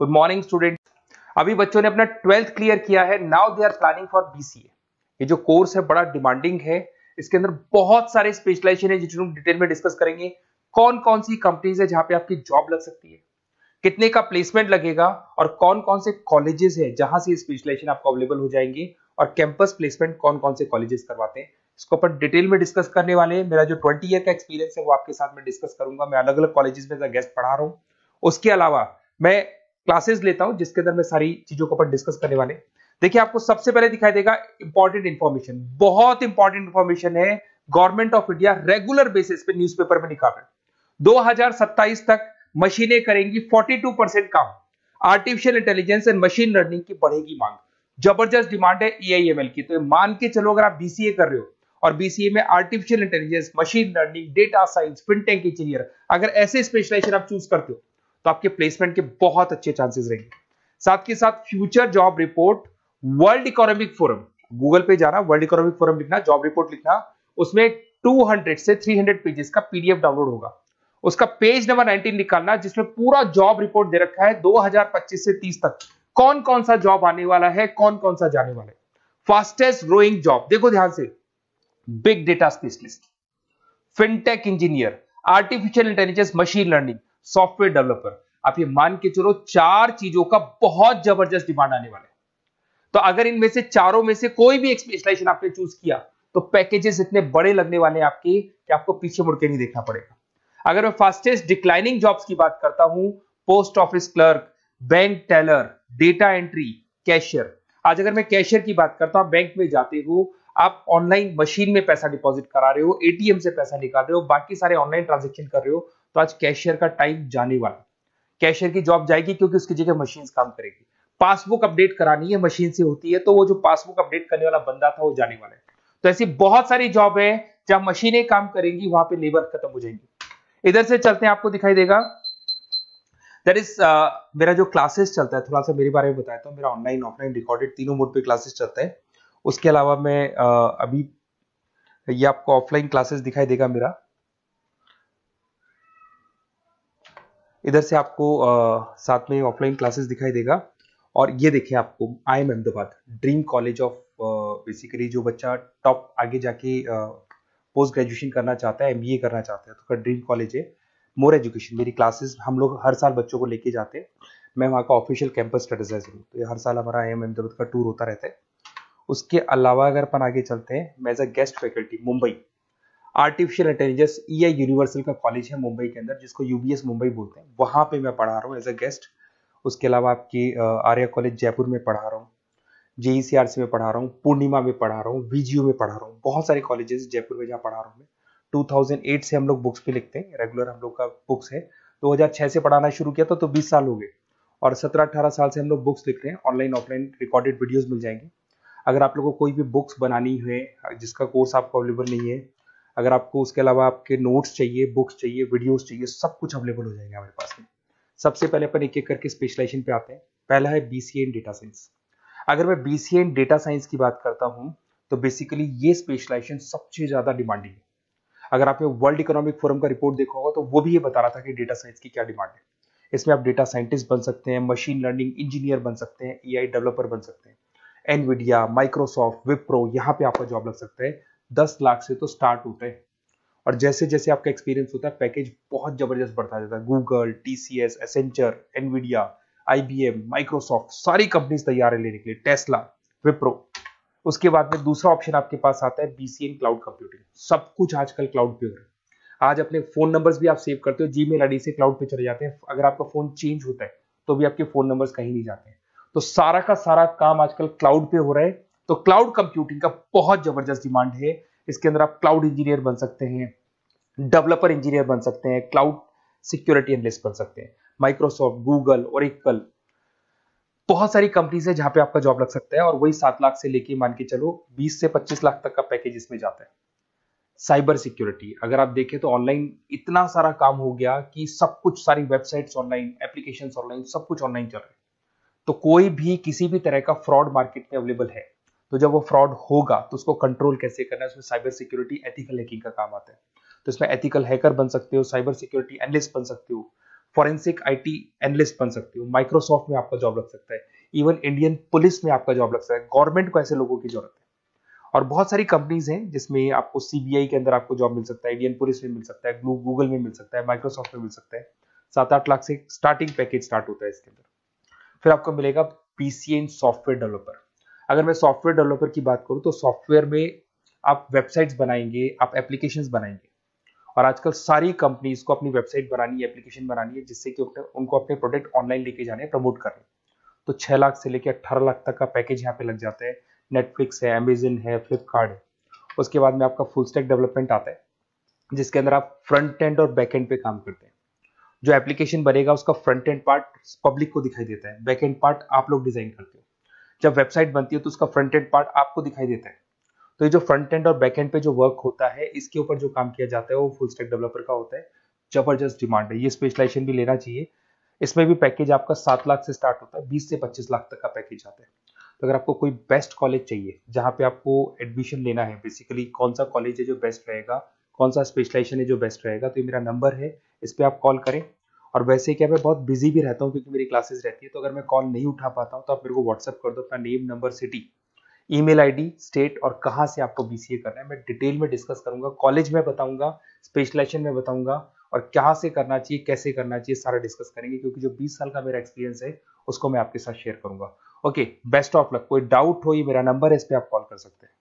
Good morning student. अभी बच्चों ने अपना 12th क्लियर किया है, now they are planning for BCA. ये जो कोर्स है बड़ा डिमांडिंग है, इसके अंदर बहुत सारे स्पेशलाइजेशन है जिनको डिटेल में डिस्कस करेंगे। कौन कौन सी कंपनीज है जहां पे आपकी जॉब लग सकती है, कितने का प्लेसमेंट लगेगा और कौन कौन से कॉलेजेस है जहां से स्पेशलाइजेशन आपको अवेलेबल हो जाएंगे और कैंपस प्लेसमेंट कौन कौन से कॉलेजेस करवाते हैं, इसको अपन डिटेल में डिस्कस करने वाले हैं। मेरा जो 20 ईयर का एक्सपीरियंस है वो आपके साथ में डिस्कस करूंगा। मैं अलग अलग कॉलेजेस में गेस्ट पढ़ा रहा हूं, उसके अलावा मैं क्लासेस लेता हूं जिसके अंदर मैं सारी चीजों को अपन डिस्कस करने वाले। देखिए, आपको सबसे पहले दिखाई देगा इंपॉर्टेंट इंफॉर्मेशन, बहुत इंपॉर्टेंट इंफॉर्मेशन है। Government of India regular basis पे न्यूज़पेपर में निकाल रहा है 2027 तक मशीनें करेंगी 42% काम। Artificial intelligence and machine learning की बढ़ेगी मांग, जबरदस्त डिमांड है एआईएमएल की। तो मान के चलो, अगर आप बीसीए कर रहे हो और बीसीए में artificial intelligence, machine learning, data science, fintech engineer, अगर ऐसे स्पेशलाइजेशन आप चूज करते हो तो आपके प्लेसमेंट के बहुत अच्छे चांसेस रहेंगे। साथ के साथ future job report, world economic forum, Google पे जाना, वर्ल्ड इकोनॉमिक फोरम लिखना, जॉब रिपोर्ट लिखना, उसमें 200 से 300 पेजेस का पीडीएफ डाउनलोड होगा। उसका पेज नंबर 19 निकालना जिसमें पूरा जॉब रिपोर्ट दे रखा है 2025 से 30 तक कौन कौन सा जॉब आने वाला है, कौन कौन सा जाने वाला है। फास्टेस्ट ग्रोइंग जॉब देखो ध्यान से, big data specialist, fintech engineer, artificial intelligence, machine learning, software developer. आप ये मान के चलो 4 चीजों का बहुत जबरदस्त डिमांड आने वाला है। तो अगर इनमें से चारों में से कोई भी एक स्पेशलाइजेशन आपने चूज किया तो पैकेजेस इतने बड़े लगने वाले हैं आपके कि आपको पीछे मुड़ के नहीं देखना पड़ेगा। अगर मैं फास्टेस्ट डिक्लाइनिंग जॉब्स की बात करता हूं, post office clerk, bank teller, data entry, cashier. आज अगर मैं कैशियर की बात करता हूं, बैंक में जाते हो, आप ऑनलाइन मशीन में पैसा डिपॉजिट करा रहे हो, एटीएम से पैसा निकाल रहे हो, बाकी सारे ऑनलाइन ट्रांजेक्शन कर रहे हो, तो आज कैशियर का टाइम जाने वाला। कैशियर की जॉब जाएगी क्योंकि उसकी जगह मशीन काम करेगी। पासबुक अपडेट करानी है, मशीन से होती है, तो वो जो पासबुक अपडेट करने वाला बंदा था वो जाने वाला है। तो ऐसी बहुत सारी जॉब है जहां मशीनें काम करेंगी, वहां पे लेबर खत्म हो जाएंगी। इधर से चलते हैं, आपको दिखाई देगा दैट इज मेरा जो क्लासेस चलता है, थोड़ा सा मेरे बारे में बताता हूँ। मेरा ऑनलाइन ऑफलाइन रिकॉर्डेड तीनों मोड पे क्लासेस चलता है। उसके अलावा मैं अभी ये आपको ऑफलाइन क्लासेस दिखाई देगा मेरा। इधर से आपको साथ में ऑफलाइन क्लासेस दिखाई देगा। और ये देखिए, आपको IIM Ahmedabad, dream college of, basically जो बच्चा टॉप आगे जाके पोस्ट ग्रेजुएशन करना चाहता है, MBA करना चाहता है, तो का ड्रीम कॉलेज है। मोर एजुकेशन, मेरी क्लासेस हम लोग हर साल बच्चों को लेके जाते हैं। मैं वहाँ का ऑफिशियल कैंपस स्ट्रेटेजाइजर हूँ, तो ये हर साल हमारा IIM अहमदाबाद का टूर होता रहता है। उसके अलावा अगर अपन आगे चलते हैं, मैं as a guest faculty Mumbai artificial intelligence EI universal का कॉलेज है मुंबई के अंदर, जिसको UBS मुंबई बोलते हैं, वहां पे मैं पढ़ा रहा हूँ एज अ गेस्ट। उसके अलावा आपकी आर्या कॉलेज जयपुर में पढ़ा रहा हूँ, JECRC में पढ़ा रहा हूँ, पूर्णिमा में पढ़ा रहा हूँ, VGU में पढ़ा रहा हूँ। बहुत सारे कॉलेजेस जयपुर में जहाँ पढ़ा रहा हूँ मैं। 2008 से हम लोग बुक्स पे लिखते हैं, रेगुलर हम लोग का बुक्स है। 2006 से पढ़ाना शुरू किया तो 20 साल हो गए, और 17-18 साल से हम लोग बुक्स लिख रहे हैं। ऑनलाइन ऑफलाइन रिकॉर्डेड वीडियोस मिल जाएंगे। अगर आप लोगों को कोई भी बुक्स बनानी है जिसका कोर्स आपको अवेलेबल नहीं है, अगर आपको उसके अलावा आपके नोट्स चाहिए, बुक्स चाहिए, वीडियोस चाहिए, सब कुछ अवेलेबल हो जाएगा हमारे पास में। सबसे पहले अपन एक एक करके स्पेशलाइजेशन पे आते हैं। पहला है BCA इन डेटा साइंस। अगर मैं BCA इन डेटा साइंस की बात करता हूं तो बेसिकली ये स्पेशलाइजेशन सबसे ज्यादा डिमांडिंग है। अगर आपने वर्ल्ड इकोनॉमिक फोरम का रिपोर्ट देखा होगा तो वो भी ये बता रहा था कि डेटा साइंस की क्या डिमांड है। इसमें आप डेटा साइंटिस्ट बन सकते हैं, मशीन लर्निंग इंजीनियर बन सकते हैं, AI डेवलपर बन सकते हैं। एनवीडिया, माइक्रोसॉफ्ट, विप्रो, यहाँ पे आपका जॉब लग सकता है। 10 लाख से तो स्टार्ट होता है, और जैसे जैसे आपका एक्सपीरियंस होता है पैकेज बहुत जबरदस्त बढ़ता जाता है। Google, TCS, Accenture, Nvidia, IBM, Microsoft, सारी कंपनीज तैयार है लेने के लिए, टेस्ला, विप्रो। उसके बाद में दूसरा ऑप्शन आपके पास आता है BCA इन क्लाउड कंप्यूटिंग। सब कुछ आजकल क्लाउड पे हो रहा है। आज अपने फोन नंबर्स भी आप सेव करते हो, जीमेल आईडी से क्लाउड पे चले जाते हैं। अगर आपका फोन चेंज होता है तो भी आपके फोन नंबर्स कहीं नहीं जाते हैं। तो सारा का सारा काम आजकल क्लाउड पे हो रहा है। तो क्लाउड कंप्यूटिंग का बहुत जबरदस्त डिमांड है। इसके अंदर आप क्लाउड इंजीनियर बन सकते हैं, डेवलपर इंजीनियर बन सकते हैं, क्लाउड सिक्योरिटी एनालिस्ट बन सकते हैं। माइक्रोसॉफ्ट, गूगल, ओरेकल, बहुत सारी कंपनीज है जहां पे आपका जॉब लग सकता है। और वही 7 लाख से लेके मान के चलो 20 से 25 लाख तक का पैकेज इसमें जाता है। साइबर सिक्योरिटी, अगर आप देखें तो ऑनलाइन इतना सारा काम हो गया कि सब कुछ, सारी वेबसाइट्स ऑनलाइन, एप्लीकेशंस ऑनलाइन, सब कुछ ऑनलाइन चल रहा है। तो कोई भी किसी भी तरह का फ्रॉड मार्केट में अवेलेबल है, तो जब वो फ्रॉड होगा तो उसको कंट्रोल कैसे करना है, उसमें साइबर सिक्योरिटी, एथिकल हैकिंग का काम आता है। तो इसमें एथिकल हैकर बन सकते हो, साइबर सिक्योरिटी एनालिस्ट बन सकते हो, फॉरेंसिक आईटी एनालिस्ट बन सकते हो, माइक्रोसॉफ्ट में आपका जॉब लग सकता है, इवन इंडियन पुलिस में आपका जॉब लग सकता है। गवर्नमेंट को ऐसे लोगों की जरूरत है। और बहुत सारी कंपनीज हैं जिसमें आपको सीबीआई के अंदर आपको जॉब मिल सकता है, इंडियन पुलिस में मिल सकता है, गूगल में मिल सकता है, माइक्रोसॉफ्ट में मिल सकता है। 7-8 लाख से स्टार्टिंग पैकेज स्टार्ट होता है इसके अंदर। फिर आपको मिलेगा पीसीए इन सॉफ्टवेयर डेवलपर। अगर मैं सॉफ्टवेयर डेवलपर की बात करूं तो सॉफ्टवेयर में आप वेबसाइट्स बनाएंगे, आप एप्लीकेशंस बनाएंगे। और आजकल सारी कंपनीज को अपनी वेबसाइट बनानी है, एप्लीकेशन बनानी है, जिससे कि उनको अपने प्रोडक्ट ऑनलाइन लेके जाने हैं, प्रमोट करने। तो 6 लाख से लेकर 18 लाख तक का पैकेज यहाँ पे लग जाता है। नेटफ्लिक्स है, अमेजन है, फ्लिपकार्ट है। उसके बाद में आपका फुल स्टैक डेवलपमेंट आता है, जिसके अंदर आप फ्रंट एंड और बैक एंड पे काम करते हैं। जो एप्लीकेशन बनेगा उसका फ्रंट एंड पार्ट पब्लिक को दिखाई देता है, बैक एंड पार्ट आप लोग डिजाइन करते हो। जब वेबसाइट बनती है तो उसका फ्रंट एंड पार्ट आपको दिखाई देता है। तो ये जो फ्रंट एंड और बैक एंड पे जो वर्क होता है, इसके ऊपर जो काम किया जाता है वो फुल स्टैक डेवलपर का होता है। जबरदस्त डिमांड है, ये स्पेशलाइजेशन भी लेना चाहिए। इसमें भी पैकेज आपका 7 लाख से स्टार्ट होता है, 20 से 25 लाख तक का पैकेज आता है। तो अगर आपको कोई बेस्ट कॉलेज चाहिए जहाँ पे आपको एडमिशन लेना है, बेसिकली कौन सा कॉलेज है जो बेस्ट रहेगा, कौन सा स्पेशलाइजेशन है जो बेस्ट रहेगा, तो ये मेरा नंबर है, इस पर आप कॉल करें। और वैसे क्या, मैं बहुत बिजी भी रहता हूँ क्योंकि मेरी क्लासेस रहती है, तो अगर मैं कॉल नहीं उठा पाता हूँ तो आप मेरे को व्हाट्सअप कर दो अपना name, number, city, email ID, state और कहाँ से आपको बीसीए करना है। मैं डिटेल में डिस्कस करूंगा, कॉलेज में बताऊंगा, स्पेशलाइजेशन में बताऊंगा, और कहाँ से करना चाहिए, कैसे करना चाहिए, सारा डिस्कस करेंगे, क्योंकि जो 20 साल का मेरा एक्सपीरियंस है उसको मैं आपके साथ शेयर करूंगा। Okay, best of luck. कोई डाउट हो, ये मेरा नंबर है, इस पर आप कॉल कर सकते हैं।